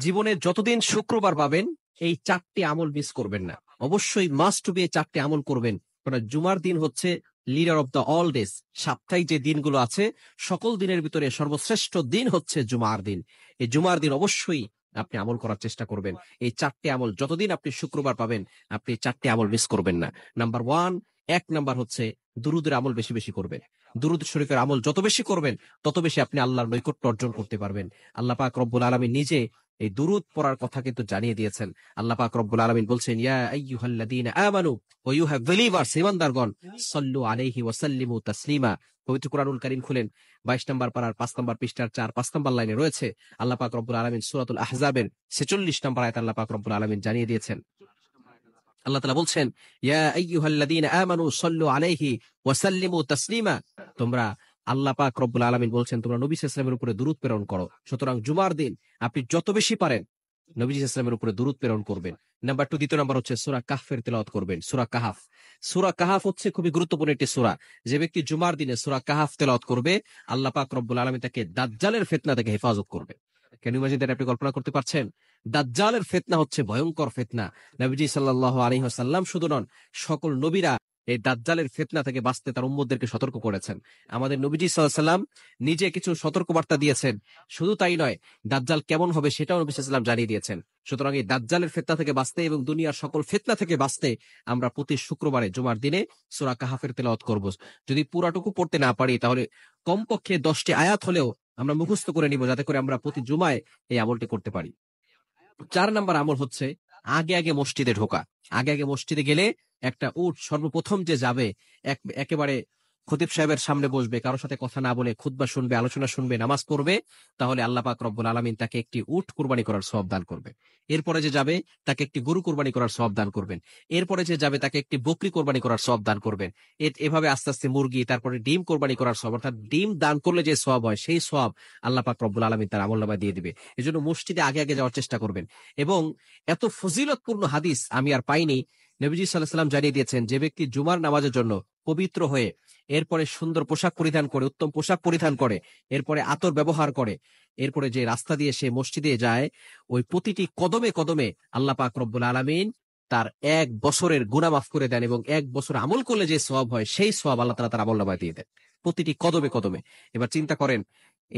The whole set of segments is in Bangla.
জীবনে যতদিন শুক্রবার পাবেন এই 4টি আমল মিস করবেন না। অবশ্যই মাস্ট বি এই 4টি আমল করবেন। কারণ জুমার দিন হচ্ছে leader of the all days. সাপ্তাহিক যে দিনগুলো আছে সকল দিনের ভিতরে সর্বশ্রেষ্ঠ দিন হচ্ছে জুমার দিন। এই জুমার দিন অবশ্যই আপনি আমল করার চেষ্টা করবেন। এই 4টি আমল যতদিন আপনি শুক্রবার পাবেন আপনি 4টি আমল মিস করবেন না। নাম্বার 1, 1 নাম্বার হচ্ছে দুরুদের আমল বেশি বেশি করবেন। দুরুদ শরীফের আমল যত বেশি করবেন তত বেশি আপনি আল্লাহর নৈকট্য অর্জন করতে পারবেন। আল্লাহ পাক রব্বুল আলামিন নিজে এই দুরুদ পড়ার কথা কিন্তু জানিয়ে দিয়েছেন। আল্লাহ পাক রব্বুল আলামিন বলছেন, ইয়া আইয়ুহাল্লাযীনা আমানু ওয়া ইউ হ্যাভ বিলিভার্স, ঈমানদারগণ, সাল্লু আলাইহি ওয়া সাল্লিমু তাসলিমা। পবিত্র কুরআনুল কারীম খুলেন 22 নম্বর পারার 5 নম্বর পৃষ্ঠার 4-5 নম্বর লাইনে রয়েছে। আল্লাহ পাক রব্বুল আলামিন সূরাতুল আহজাবের 46 নম্বর আয়াতে আল্লাহ পাক রব্বুল আলামিন জানিয়ে দিয়েছেন। আল্লাহ তাআলা বলছেন, ইয়া আইয়ুহাল্লাযীনা আমানু সাল্লু আলাইহি ওয়া সাল্লিমু তাসলিমা। তোমরা, আল্লাহ পাক রব্বুল আলামিন বলছেন, তোমরা নবী সাল্লাল্লাহু আলাইহি ওয়াসাল্লামের উপরে দুরূদ প্রেরণ করো। সুতরাং জুমার দিন আপনি যত বেশি পারেন নবী সাল্লাল্লাহু আলাইহি ওয়াসাল্লামের উপরে দুরূদ প্রেরণ করবেন। নাম্বার 2, দ্বিতীয় নাম্বার হচ্ছে সূরা কাহফের তেলাওয়াত করবেন। সূরা কাহফ, সূরা কাহফ হচ্ছে খুবই গুরুত্বপূর্ণ একটি সূরা। যে ব্যক্তি জুমার দিনে সূরা কাহফ তেলাওয়াত করবে আল্লাহ পাক রব্বুল আলামিন তাকে দাজ্জালের ফিতনা থেকে হেফাজত করবে। কেন ইমাজিন দ্যাট? আপনি কল্পনা করতে পারছেন? দাজ্জালের ফিতনা হচ্ছে ভয়ঙ্কর ফিতনা। নবীজি সাল্লাল্লাহু আলাইহি ওয়াসাল্লাম শুধু নন, সকল নবীরা এই দাজ্জালের ফিতনা থেকে বাঁচতে তার উম্মতদেরকে সতর্ক করেছেন। আমাদের নবীজি সাল্লাল্লাহু আলাইহি ওয়াসাল্লাম নিজে কিছু সতর্কবার্তা দিয়েছেন। শুধু তাই নয়, দাজ্জাল কেমন হবে সেটাও নবী সাল্লাল্লাহু আলাইহি ওয়াসাল্লাম জানিয়ে দিয়েছেন। সুতরাং এই দাজ্জালের ফিতনা থেকে বাঁচতে এবং দুনিয়ার সকল ফিতনা থেকে বাঁচতে আমরা প্রতি শুক্রবারে জুমার দিনে সূরা কাহফের তেলাওয়াত করব। যদি পুরাটুকু পড়তে না পারি তাহলে কমপক্ষে 10টি আয়াত হলেও আমরা মুখস্থ করে নিব, যাতে করে আমরা প্রতি জুমায় এই আমলটি করতে পারি। 4 নাম্বার আমল হচ্ছে আগে আগে মসজিদে ঢোকা। আগে আগে মসজিদে গেলে একটা উট সর্বপ্রথম যে যাবে একেবারে খতিব সাহেবের সামনে বসবে, কারোর সাথে কথা না বলে খুতবা শুনবে, আলোচনা শুনবে, নামাজ পড়বে, তাহলে আল্লাহ পাক রব্বুল আলামিন তাকে একটি উট কুরবানি করার সওয়াব দান করবে। এরপরে যে যাবে তাকে একটি গরু কুরবানি করার সওয়াব দান করবেন। এরপরে যে যাবে তাকে একটি বকরি কুরবানি করার সওয়াব দান করবেন। এভাবে আস্তে আস্তে মুরগি, তারপরে ডিম কুরবানি করার সওয়াব, অর্থাৎ ডিম দান করলে যে সওয়াব হয় সেই সওয়াব আল্লাহ পাক রব্বুল আলামিন তার আমলনামায় দিয়ে দিবে। এজন্য মসজিদে আগে আগে যাওয়ার চেষ্টা করবেন। এবং এত ফজিলতপূর্ণ হাদিস আমি আর পাইনি। নবীজি সাল্লাল্লাহু আলাইহি ওয়াসাল্লাম জানিয়ে দিয়েছেন, যে ব্যক্তি জুমার নামাজের জন্য পবিত্র হয়ে এরপরে সুন্দর পোশাক পরিধান করে, উত্তম পোশাক পরিধান করে, এরপরে আতর ব্যবহার করে, এরপরে যে রাস্তা দিয়ে সে মসজিদে যায়, ওই প্রতিটি কদমে কদমে আল্লাহ পাক রব্বুল আলামিন তার 1 বছরের গুনাহ মাফ করে দেন এবং 1 বছর আমল করলে যে সওয়াব হয় সেই সওয়াব আল্লাহ তাআলা তার আমলনামায় দিয়ে দেন প্রতিটি কদমে কদমে। এবার চিন্তা করেন,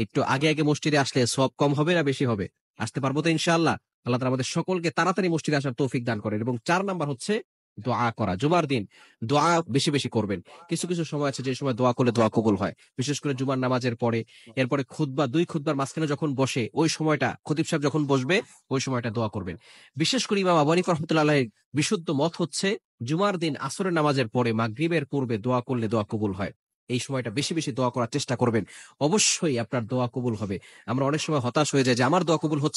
একটু আগে আগে মসজিদে আসলে সওয়াব কম হবে না বেশি হবে? আসতে পারবো তো ইনশাআল্লাহ? আল্লাহ তাআলা আমাদের সকলকে তাড়াতাড়ি মসজিদে আসার তৌফিক দান করেন। এবং 4 নাম্বার হচ্ছে দোয়া করা। জুমার দিন দোয়া বেশি বেশি করবেন। কিছু কিছু সময় আছে যে সময় দোয়া করলে দোয়া কবুল হয়, বিশেষ করে জুমার নামাজের পরে। এরপরে খুতবা, 2 খুতবার মাঝখানে যখন বসে ওই সময়টা, খতিব সাহেব যখন বসবে ওই সময়টা দোয়া করবেন। বিশেষ করে ইমাম আবু হানিফা রাহমাতুল্লাহ আলাইহির বিশুদ্ধ মত হচ্ছে জুমার দিন আসরের নামাজের পরে মাগরিবের পূর্বে দোয়া করলে দোয়া কবুল হয়। এই সময়টা বেশি বেশি দোয়া করার চেষ্টা করবেন। অবশ্যই আপনার দোয়া কবুল হবে। আমরা অনেক সময় হতাশ হয়ে যাই যে আমার দোয়া কবুল হচ্ছে